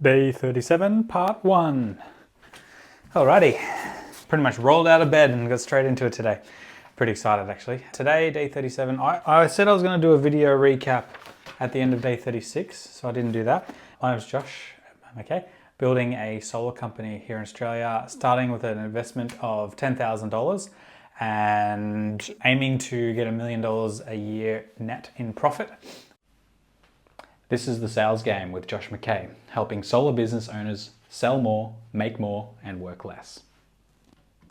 Day 37, part 1. Alrighty, pretty much rolled out of bed and got straight into it today. Pretty excited actually. Today, day 37, I said I was going to do a video recap at the end of day 36, so I didn't do that. My name's Josh, I'm okay. Building a solar company here in Australia, starting with an investment of $10,000 and aiming to get $1 million a year net in profit. This is the sales game with Josh McKay, helping solar business owners sell more, make more, and work less.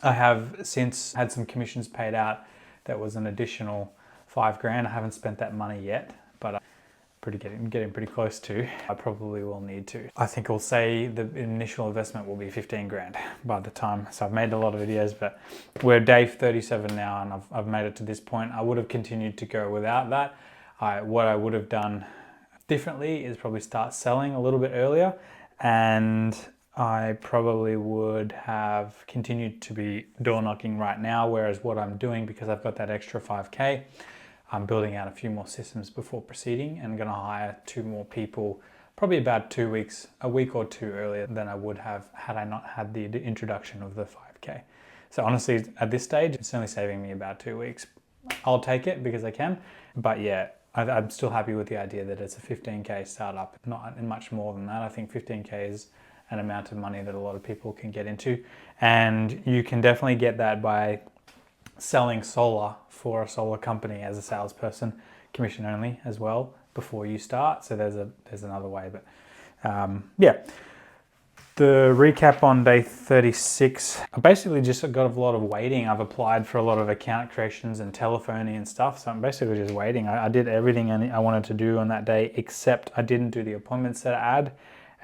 I have since had some commissions paid out. That was an additional $5,000. I haven't spent that money yet, but I'm getting pretty close to. I probably will need to. I think I'll say the initial investment will be $15,000 by the time. So I've made a lot of videos, but we're day 37 now, and I've made it to this point. I would have continued to go without that. What I would have done differently is probably start selling a little bit earlier, and I probably would have continued to be door knocking right now, whereas what I'm doing, because I've got that extra $5,000, I'm building out a few more systems before proceeding and going to hire 2 more people, probably about 2 weeks, a week or 2 earlier than I would have had I not had the introduction of the $5,000. So honestly, at this stage, it's only saving me about 2 weeks. I'll take it because I can, but yeah, I'm still happy with the idea that it's a $15,000 startup, not much more than that. I think $15,000 is an amount of money that a lot of people can get into, and you can definitely get that by selling solar for a solar company as a salesperson, commission only as well, before you start. So there's another way, but yeah. The recap on day 36, I basically just got a lot of waiting. I've applied for a lot of account creations and telephony and stuff, so I'm basically just waiting. I did everything I wanted to do on that day, except I didn't do the appointment set ad,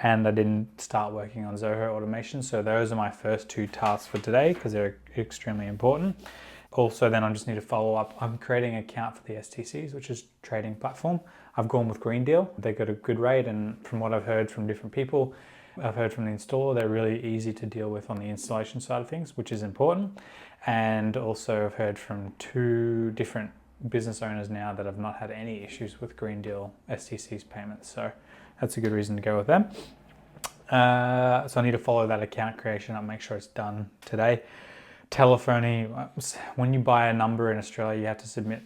and I didn't start working on Zoho automation. So those are my first 2 tasks for today because they're extremely important. Also, then I just need to follow up. I'm creating an account for the STCs, which is trading platform. I've gone with Green Deal. They got a good rate, and from what I've heard from different people, I've heard from the installer, they're really easy to deal with on the installation side of things, which is important. And also I've heard from 2 different business owners now that have not had any issues with Green Deal STCs payments. So that's a good reason to go with them. So I need to follow that account creation up, make sure it's done today. Telephony, when you buy a number in Australia, you have to submit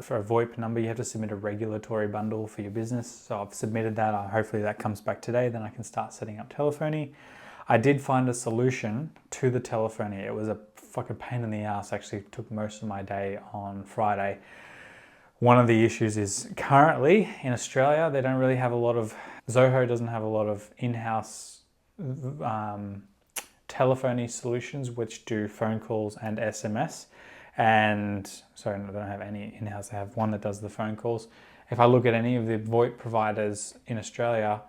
for a VoIP number, you have to submit a regulatory bundle for your business. So I've submitted that. Hopefully that comes back today. Then I can start setting up telephony. I did find a solution to the telephony. It was a fucking pain in the ass. Actually took most of my day on Friday. One of the issues is currently in Australia, they don't really have a lot of, Zoho doesn't have a lot of in-house telephony solutions which do phone calls and SMS. And sorry, I don't have any in-house. I have one that does the phone calls. If I look at any of the VoIP providers in Australia,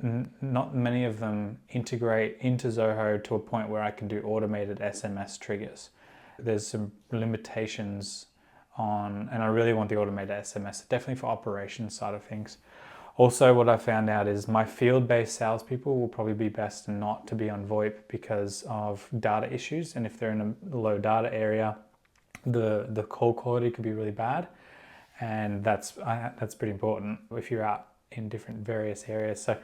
not many of them integrate into Zoho to a point where I can do automated SMS triggers. There's some limitations on, and I really want the automated SMS, definitely for operations side of things. Also, what I found out is my field-based salespeople will probably be best not to be on VoIP because of data issues. And if they're in a low data area, the call quality could be really bad, and that's pretty important if you're out in different various areas. So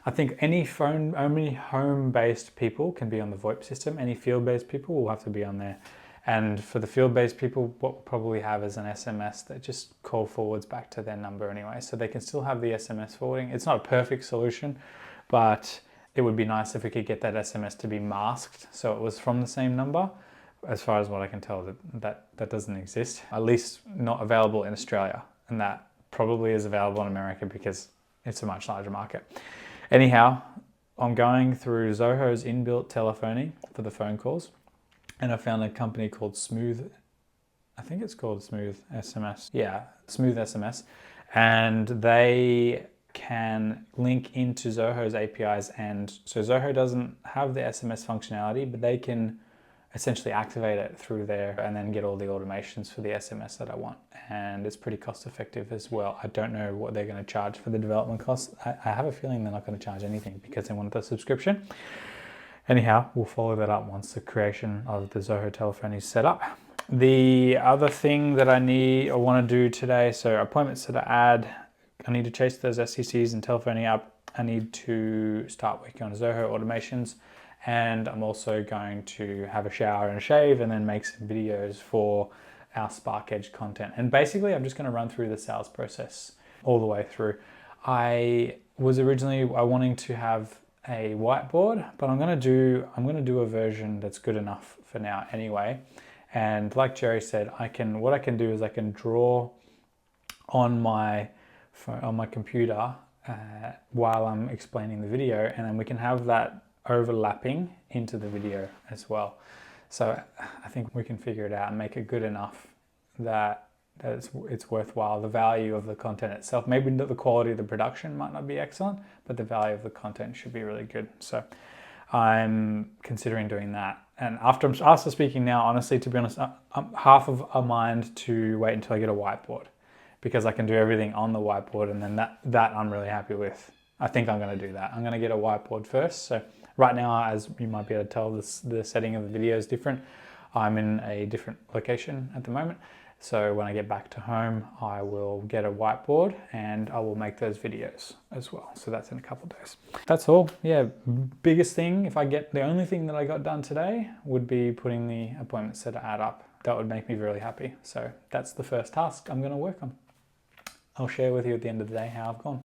I think only home-based people can be on the VoIP system. Any field-based people will have to be on there. And for the field-based people, what we'll probably have is an SMS that just call forwards back to their number anyway. So they can still have the SMS forwarding. It's not a perfect solution, but it would be nice if we could get that SMS to be masked so it was from the same number. As far as what I can tell, that doesn't exist, at least not available in Australia, and that probably is available in America because it's a much larger market. Anyhow, I'm going through Zoho's inbuilt telephony for the phone calls, and I found a company called Smooth, I think it's called Smooth SMS. Yeah, Smooth SMS, and they can link into Zoho's APIs, and so Zoho doesn't have the SMS functionality, but they can essentially activate it through there and then get all the automations for the SMS that I want. And it's pretty cost effective as well. I don't know what they're going to charge for the development costs. I have a feeling they're not going to charge anything because they want the subscription. Anyhow, we'll follow that up once the creation of the Zoho telephony is set up. The other thing that I want to do today, so appointments that I add, I need to chase those SCCs and telephony up I need to start working on Zoho automations, and I'm also going to have a shower and a shave and then make some videos for our Spark Edge content. And basically I'm just going to run through the sales process all the way through. I was originally wanting to have a whiteboard, but I'm going to do a version that's good enough for now anyway. And like Jerry said, what I can do is I can draw on my computer while I'm explaining the video, and then we can have that overlapping into the video as well. So I think we can figure it out and make it good enough that it's worthwhile. The value of the content itself, maybe the quality of the production might not be excellent, but the value of the content should be really good. So I'm considering doing that. And after speaking now, honestly, to be honest, I'm half of a mind to wait until I get a whiteboard, because I can do everything on the whiteboard, and then that I'm really happy with. I think I'm going to do that. I'm going to get a whiteboard first. So right now, as you might be able to tell, the setting of the video is different. I'm in a different location at the moment. So when I get back to home, I will get a whiteboard and I will make those videos as well. So that's in a couple of days. That's all. Yeah, biggest thing, the only thing that I got done today would be putting the appointment setter ad up. That would make me really happy. So that's the first task I'm going to work on. I'll share with you at the end of the day how I've gone.